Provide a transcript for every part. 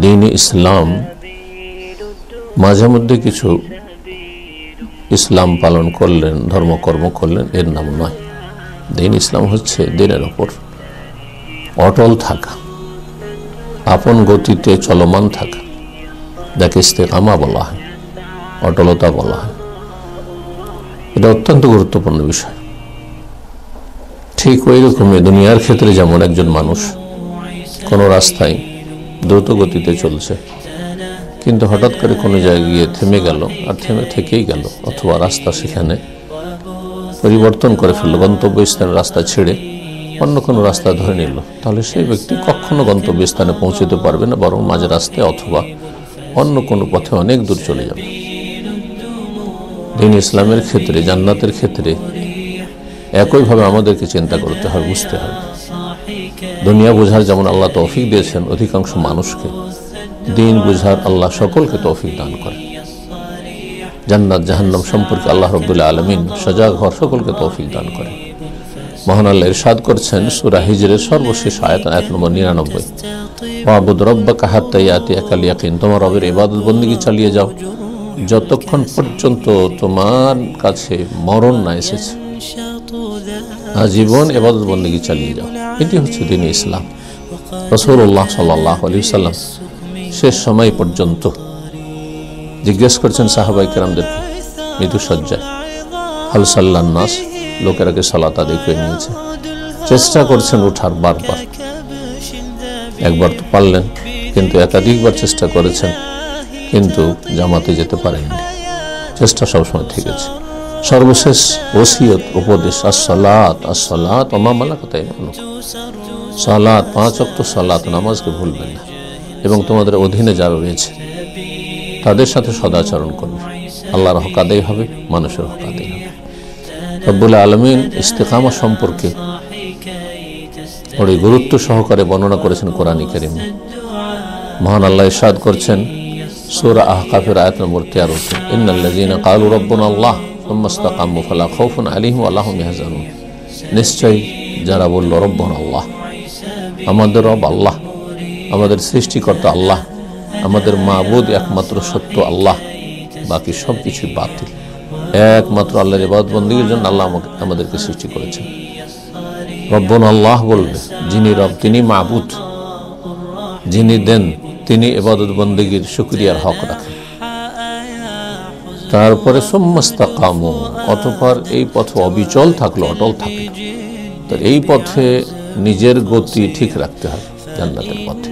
দ্বীন ইসলাম মাঝে মধ্যে কিছু ইসলাম পালন করলেন, ধর্মকর্ম করলেন, এর নাম নয়। দ্বীন ইসলাম হচ্ছে দ্বীনের ওপর অটল থাকা, আপন গতিতে চলমান থাকা, যাকে ইস্তেকামা বলা হয়, অটলতা বলা হয়। এটা অত্যন্ত গুরুত্বপূর্ণ বিষয়। ঠিক ওই রকমই দুনিয়ার ক্ষেত্রে যেমন একজন মানুষ কোনো রাস্তায় দ্রুত গতিতে চলছে, কিন্তু হঠাৎ করে কোনো জায়গায় গিয়ে থেমে গেল, আর থেকেই গেল, অথবা রাস্তা সেখানে পরিবর্তন করে ফেললো, গন্তব্যস্থানের রাস্তা ছেড়ে অন্য কোনো রাস্তা ধরে নিল, তাহলে সেই ব্যক্তি কখনো গন্তব্যস্থানে পৌঁছতে পারবে না, বরং মাঝ রাস্তায় অথবা অন্য কোনো পথে অনেক দূর চলে যাবে। দ্বীন ইসলামের ক্ষেত্রে, জান্নাতের ক্ষেত্রে একইভাবে আমাদেরকে চিন্তা করতে হবে, বুঝতে হবে। দুনিয়া বোঝার যেমন আল্লাহ তৌফিক দিয়েছেন অধিকাংশ মানুষকে, দ্বীন বোঝার আল্লাহ সকলকে তৌফিক দান করে। জান্নাত জাহান্নাম সম্পর্কে আল্লাহ রাব্বুল আলামিন সজাগ হওয়ার সকলকে তৌফিক দান করে। মহান আল্লাহ ইরশাদ করছেন সূরা হিজরের সর্বশেষ আয়াত নম্বর 99, ওয়াবুদ রাব্বাকা হাত্তা ইয়াতিয়াকাল ইয়াকিন, তোমার রবের ইবাদত বন্দেগী চালিয়ে যাও যতক্ষণ পর্যন্ত তোমার কাছে মরণ না এসেছে। আজীবন ইবাদত বন্দেগী চালিয়ে যাও, এটি হচ্ছে দ্বীন ইসলাম। রাসূলুল্লাহ সাল্লাল্লাহু আলাইহি ওয়াসাল্লাম শেষ সময় পর্যন্ত জিজ্ঞেস করছেন সাহাবায়ে কেরামদেরকে মৃত্যুসজ্জায়, হাল সাল্লান নাস, লোকেরাকে সালাত আদায় করে নিয়েছে, চেষ্টা করছেন ওঠার বারবার, একবার তো পারলেন, কিন্তু একাধিকবার চেষ্টা করেছেন, কিন্তু জামাতে যেতে পারেননি, চেষ্টা সবসময় ঠিক আছে। সর্বশেষ ওসিয়ত উপদেশ, আসসালাত আসসালাত ওয়া মা মালাকাত আইমানুকুম, সালাত, 5 ওয়াক্ত সালাত, নামাজকে ভুলবেন না, এবং তোমাদের অধীনে যারা রয়েছে তাদের সাথে সদাচরণ করবে। আল্লাহর হক আদায় হবে, মানুষের হক আদায় হবে। রব্বুল আলামিন ইস্তেকামা সম্পর্কে বড় গুরুত্ব সহকারে বর্ণনা করেছেন কোরআনে কারীমে। মহান আল্লাহ ইরশাদ করছেন সূরা আহকাফের আয়াত নম্বর 13, ইন্নাল্লাযীনা ক্বালু রাব্বুনা আল্লাহ সুম্মা ইসতাকামু ফালা খাউফুন আলাইহিম ওয়া লাহুম ইয়াহজানুন, নিশ্চয়ই যারা বলল রব্বুনা আল্লাহ, আমাদের রব আল্লাহ, আমাদের সৃষ্টিকর্তা আল্লাহ, আমাদের মাবুদ একমাত্র সত্য আল্লাহ, বাকি সব কিছুই বাতিল, একমাত্র আল্লাহর ইবাদত বন্দেগীর জন্য আল্লাহ আমাদেরকে সৃষ্টি করেছেন। রব্বুনা আল্লাহ বলবে, যিনি রব তিনি মাবুদ, যিনি দেন তিনি ইবাদত বন্দেগীর শুকরিয়ার হক রাখেন। তারপরে সুম্মা ইসতাকামু, অতঃপর এই পথে অবিচল থাকলো, অটল থাকলো। তার এই পথে নিজের গতি ঠিক রাখতে হবে, জান্নাতের পথে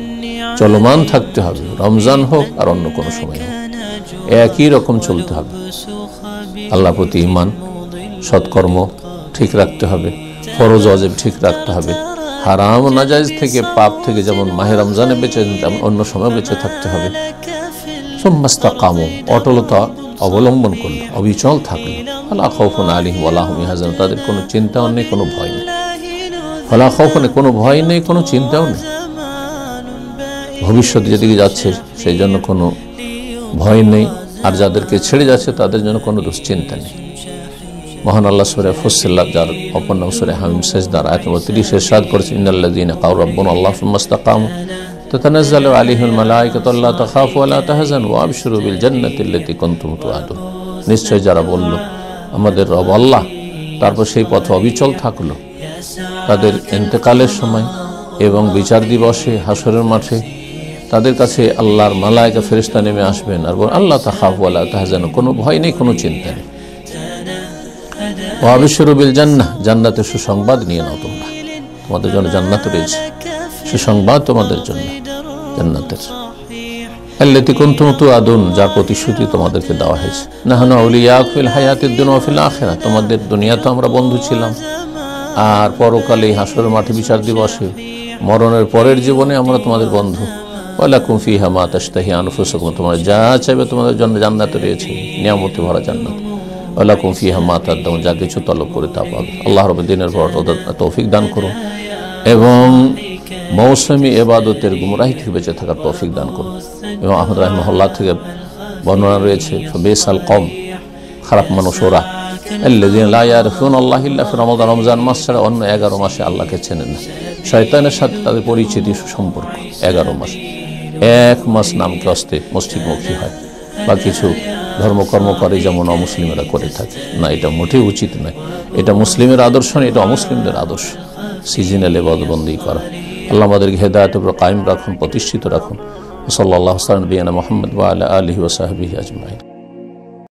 চলমান থাকতে হবে, রমজান হোক আর অন্য কোনো সময় হোক, একই রকম চলতে হবে। আল্লাহর প্রতি ঈমান, সৎকর্ম ঠিক রাখতে হবে, ফরজ ওয়াজিব ঠিক রাখতে হবে, হারাম নাজায়েজ থেকে, পাপ থেকে যেমন মাহে রমজানে বেঁচে তেমন অন্য সময় বেঁচে থাকতে হবে। সুম্মা ইসতাকামু, অটলতা অবলম্বন করলো, অবিচল থাকলো, ফালা খাউফুন আলাইহিম ওয়া লাহুম ইয়াহজানুন, তাদের কোনো চিন্তাও নেই, কোনো ভয় নেই। ফালা খাউফুন, কোনো ভয় নেই, কোনো চিন্তাও নেই, ভবিষ্যৎ যেদিকে যাচ্ছে সেই জন্য কোনো ভয় নেই, আর যাদেরকে ছেড়ে যাচ্ছে তাদের জন্য কোনো দুশ্চিন্তা নেই। মহান আল্লাহ সূরা ফুসসিলাত, যার অপর নাম সূরা হামিম, সেজদার আয়াত নম্বর 30 ইরশাদ করেছেন, ইন্নাল্লাযীনা ক্বালু রাব্বুনা আল্লাহ সুম্মা ইসতাকামু তাতানাজ্জালু আলাইহিমুল মালায়েকাতু আল্লা তাখাফু ওয়া লা তাহজানু ওয়া আবশিরু বিল জান্নাতি আল্লাতী কুনতুম তুআদুন, নিশ্চয় যারা বলল আমাদের রব আল্লাহ, তারপর সেই পথে অবিচল থাকলো, তাদের ইন্তেকালের সময় এবং বিচার দিবসে হাসরের মাঠে তাদের কাছে আল্লাহর মালায়েকা ফেরেশতা নেমে আসবেন, আর আল্লাহ তাখাফু ওয়া লা তাহজানু, কোনো ভয় নেই, কোনো চিন্তা নেই। ওয়া আবশিরু বিল জান্নাহ, জান্নাতের সুসংবাদ নিয়ে নাও তোমরা, তোমাদের জন্য জান্নাত রয়েছে, সুসংবাদ তোমাদের জন্য জান্নাতের। আল্লাতী কুনতুম তুআদুন, যার প্রতিশ্রুতি তোমাদেরকে দেওয়া হয়েছে। নাহনু আউলিয়াকুম ফিল হায়াতিদ দুনিয়া ওয়া ফিল আখিরাহ, তোমাদের দুনিয়াতে আমরা বন্ধু ছিলাম, আর পরকালে হাসরের মাঠে বিচার দিবসে মরণের পরের জীবনে আমরা তোমাদের বন্ধু। ওয়া লাকুম ফিহা মা তাশতাহি আনফুসুকুম, তোমরা যা চাইবে তোমাদের জন্য জান্নাতে রয়েছে, নিয়ামতে ভরা জান্নাত। ওয়া লাকুম ফিহা মা তাদউন, যা কিছু তলব করে তা পাবে। আল্লাহ রাব্বুল দিনের পর তৌফিক দান করুন, এবং মৌসুমী ইবাদতের গুমরাহি থেকে বেঁচে থাকার তৌফিক দান করুন। এবং আহমদ রাহিমাহুল্লাহ থেকে বর্ণনা রয়েছে, বিসাল কওম, খারাপ মানুষ ওরা, আল্লাযীনা লা ইয়ারিফুনা আল্লাহ ইল্লা ফি রমাদান, রমজান মাস ছাড়া অন্য 11 মাসে আল্লাহকে চেনেন না। শয়তানের সাথে তাদের পরিচিতি সুসম্পর্ক 11 মাস। এক মাস নামকে অস্তে মসজিদমুখী হয় বা কিছু ধর্মকর্ম করে যেমন অমুসলিমেরা করে থাকে, না, এটা মোটেই উচিত নয়। এটা মুসলিমের আদর্শ নয়, এটা অমুসলিমদের আদর্শ। সিজনাল ইবাদতবন্দি করা। আল্লাহ আমাদেরকে হেদায়েতের উপর কায়েম রাখুন, প্রতিষ্ঠিত রাখুন। সাল্লাল্লাহু আলা নবিয়িনা মুহাম্মদ ওয়া আলা আলিহি ওয়া সাহবিহি আজমাইন।